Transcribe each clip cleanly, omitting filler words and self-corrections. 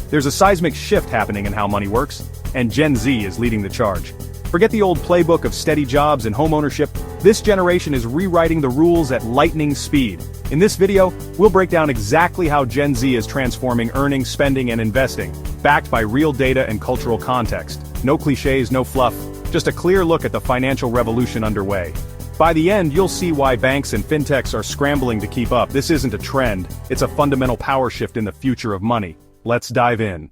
There's a seismic shift happening in how money works, and Gen Z is leading the charge. Forget the old playbook of steady jobs and homeownership. This generation is rewriting the rules at lightning speed. In this video, we'll break down exactly how Gen Z is transforming earning, spending, and investing, backed by real data and cultural context. No cliches, no fluff, just a clear look at the financial revolution underway. By the end, you'll see why banks and fintechs are scrambling to keep up. This isn't a trend, it's a fundamental power shift in the future of money. Let's dive in.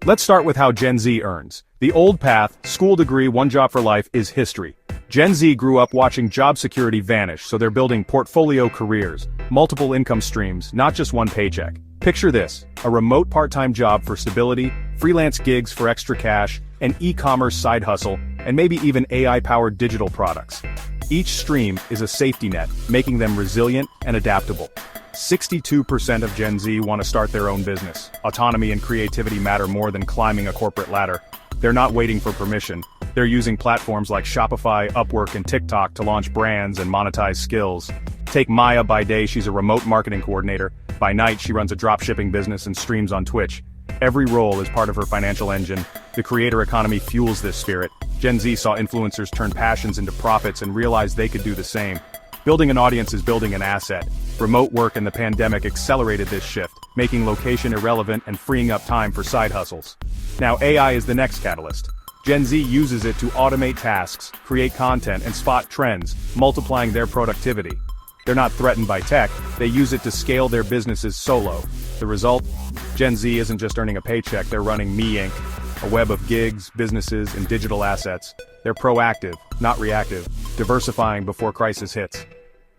Let's start with how Gen Z earns. The old path, school degree, one job for life, is history. Gen Z grew up watching job security vanish, so they're building portfolio careers, multiple income streams, not just one paycheck. Picture this: a remote part-time job for stability, freelance gigs for extra cash, an e-commerce side hustle, and maybe even AI-powered digital products. Each stream is a safety net, making them resilient and adaptable. 62% of Gen Z want to start their own business. Autonomy and creativity matter more than climbing a corporate ladder. They're not waiting for permission. They're using platforms like Shopify, Upwork, and TikTok to launch brands and monetize skills. Take Maya. By day, she's a remote marketing coordinator. By night, she runs a dropshipping business and streams on Twitch. Every role is part of her financial engine. The creator economy fuels this spirit. Gen Z saw influencers turn passions into profits and realized they could do the same. Building an audience is building an asset. Remote work and the pandemic accelerated this shift, making location irrelevant and freeing up time for side hustles. Now AI is the next catalyst. Gen Z uses it to automate tasks, create content, and spot trends, multiplying their productivity. They're not threatened by tech, they use it to scale their businesses solo. The result? Gen Z isn't just earning a paycheck, they're running Me Inc., a web of gigs, businesses, and digital assets. They're proactive, not reactive, diversifying before crisis hits.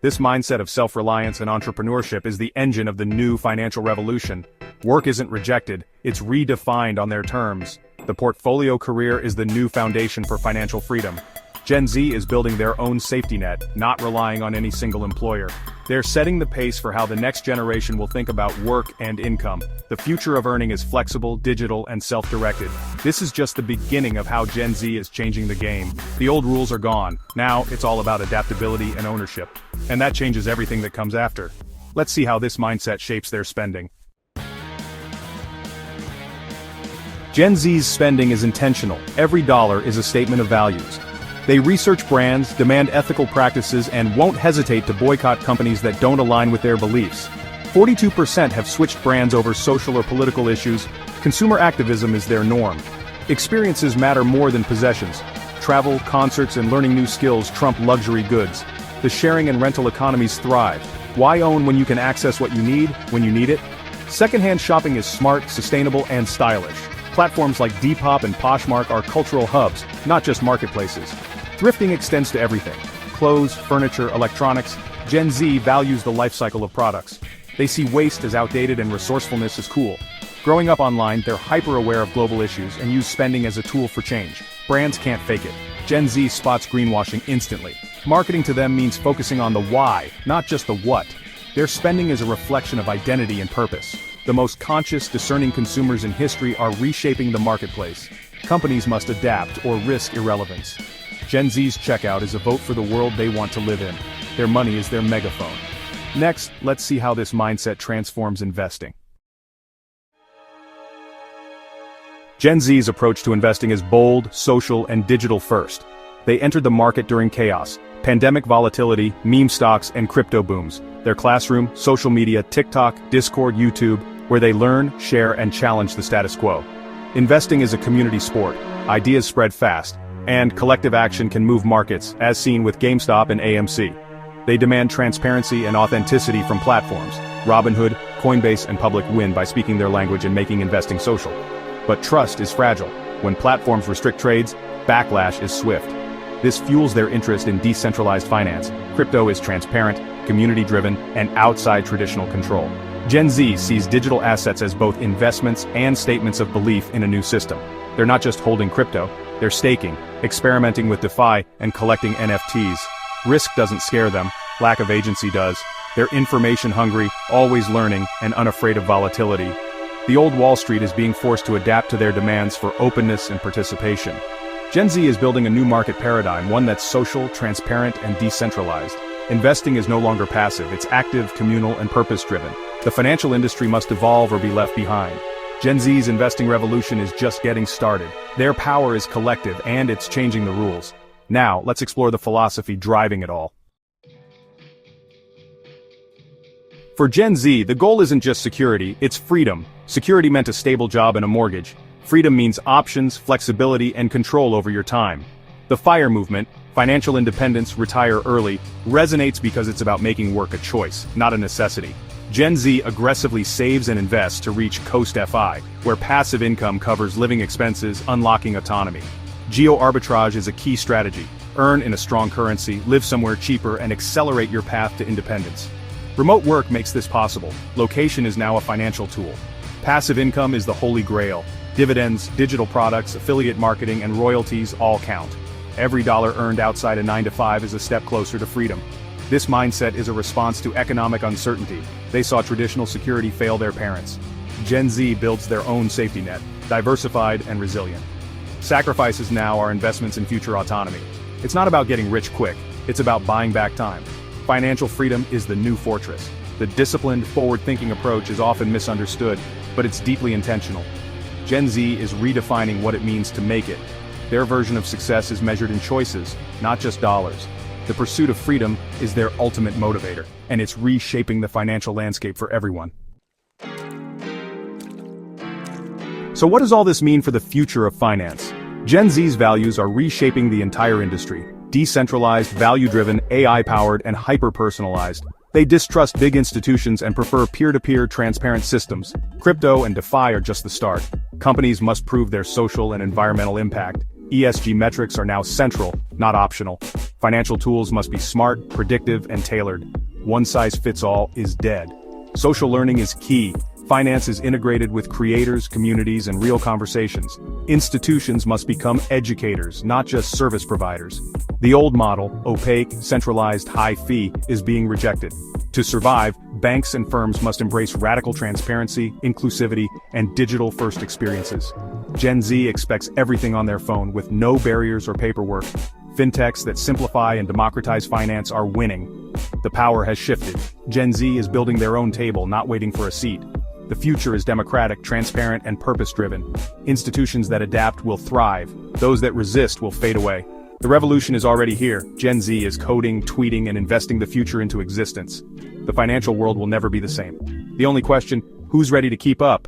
This mindset of self-reliance and entrepreneurship is the engine of the new financial revolution. Work isn't rejected, it's redefined on their terms. The portfolio career is the new foundation for financial freedom. Gen Z is building their own safety net, not relying on any single employer. They're setting the pace for how the next generation will think about work and income. The future of earning is flexible, digital, and self-directed. This is just the beginning of how Gen Z is changing the game. The old rules are gone. Now, it's all about adaptability and ownership. And that changes everything that comes after. Let's see how this mindset shapes their spending. Gen Z's spending is intentional. Every dollar is a statement of values. They research brands, demand ethical practices, and won't hesitate to boycott companies that don't align with their beliefs. 42% have switched brands over social or political issues. Consumer activism is their norm. Experiences matter more than possessions. Travel, concerts, and learning new skills trump luxury goods. The sharing and rental economies thrive. Why own when you can access what you need, when you need it? Secondhand shopping is smart, sustainable, and stylish. Platforms like Depop and Poshmark are cultural hubs, not just marketplaces. Thrifting extends to everything. Clothes, furniture, electronics. Gen Z values the life cycle of products. They see waste as outdated and resourcefulness as cool. Growing up online, they're hyper-aware of global issues and use spending as a tool for change. Brands can't fake it. Gen Z spots greenwashing instantly. Marketing to them means focusing on the why, not just the what. Their spending is a reflection of identity and purpose. The most conscious, discerning consumers in history are reshaping the marketplace. Companies must adapt or risk irrelevance. Gen Z's checkout is a vote for the world they want to live in. Their money is their megaphone. Next, let's see how this mindset transforms investing. Gen Z's approach to investing is bold, social, and digital first. They entered the market during chaos, pandemic volatility, meme stocks, and crypto booms. Their classroom, social media, TikTok, Discord, YouTube, where they learn, share, and challenge the status quo. Investing is a community sport. Ideas spread fast, and collective action can move markets, as seen with GameStop and AMC. They demand transparency and authenticity from platforms. Robinhood, Coinbase, and Public win by speaking their language and making investing social. But trust is fragile. When platforms restrict trades, backlash is swift. This fuels their interest in decentralized finance. Crypto is transparent, community-driven, and outside traditional control. Gen Z sees digital assets as both investments and statements of belief in a new system. They're not just holding crypto, they're staking, experimenting with DeFi, and collecting NFTs. Risk doesn't scare them, lack of agency does. They're information-hungry, always learning, and unafraid of volatility. The old Wall Street is being forced to adapt to their demands for openness and participation. Gen Z is building a new market paradigm, one that's social, transparent, and decentralized. Investing is no longer passive, it's active, communal, and purpose-driven. The financial industry must evolve or be left behind. Gen Z's investing revolution is just getting started. Their power is collective and it's changing the rules. Now, let's explore the philosophy driving it all. For Gen Z, the goal isn't just security, it's freedom. Security meant a stable job and a mortgage. Freedom means options, flexibility, and control over your time. The FIRE movement, financial independence, retire early, resonates because it's about making work a choice, not a necessity. Gen Z aggressively saves and invests to reach Coast FI, where passive income covers living expenses, unlocking autonomy. Geo-arbitrage is a key strategy. Earn in a strong currency, live somewhere cheaper, and accelerate your path to independence. Remote work makes this possible. Location is now a financial tool. Passive income is the holy grail. Dividends, digital products, affiliate marketing, and royalties all count. Every dollar earned outside a 9-to-5 is a step closer to freedom. This mindset is a response to economic uncertainty. They saw traditional security fail their parents. Gen Z builds their own safety net, diversified and resilient. Sacrifices now are investments in future autonomy. It's not about getting rich quick, it's about buying back time. Financial freedom is the new fortress. The disciplined, forward-thinking approach is often misunderstood, but it's deeply intentional. Gen Z is redefining what it means to make it. Their version of success is measured in choices, not just dollars. The pursuit of freedom is their ultimate motivator, and it's reshaping the financial landscape for everyone. So what does all this mean for the future of finance? Gen Z's values are reshaping the entire industry. Decentralized, value-driven, AI-powered, and hyper-personalized. They distrust big institutions and prefer peer-to-peer transparent systems. Crypto and DeFi are just the start. Companies must prove their social and environmental impact. ESG metrics are now central, not optional. Financial tools must be smart, predictive, and tailored. One-size-fits-all is dead. Social learning is key. Finance is integrated with creators, communities, and real conversations. Institutions must become educators, not just service providers. The old model, opaque, centralized, high fee, is being rejected. To survive, banks and firms must embrace radical transparency, inclusivity, and digital-first experiences. Gen Z expects everything on their phone with no barriers or paperwork. Fintechs that simplify and democratize finance are winning. The power has shifted. Gen Z is building their own table, not waiting for a seat. The future is democratic, transparent, and purpose-driven. Institutions that adapt will thrive. Those that resist will fade away. The revolution is already here. Gen Z is coding, tweeting, and investing the future into existence. The financial world will never be the same. The only question, who's ready to keep up?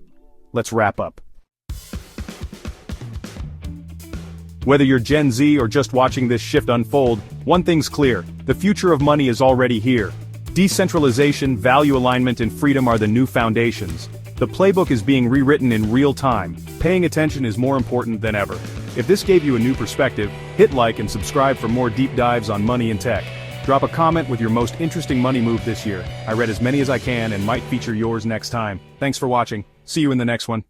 Let's wrap up. Whether you're Gen Z or just watching this shift unfold, one thing's clear: the future of money is already here. Decentralization, value alignment, and freedom are the new foundations. The playbook is being rewritten in real time. Paying attention is more important than ever. If this gave you a new perspective, hit like and subscribe for more deep dives on money and tech. Drop a comment with your most interesting money move this year. I read as many as I can and might feature yours next time. Thanks for watching. See you in the next one.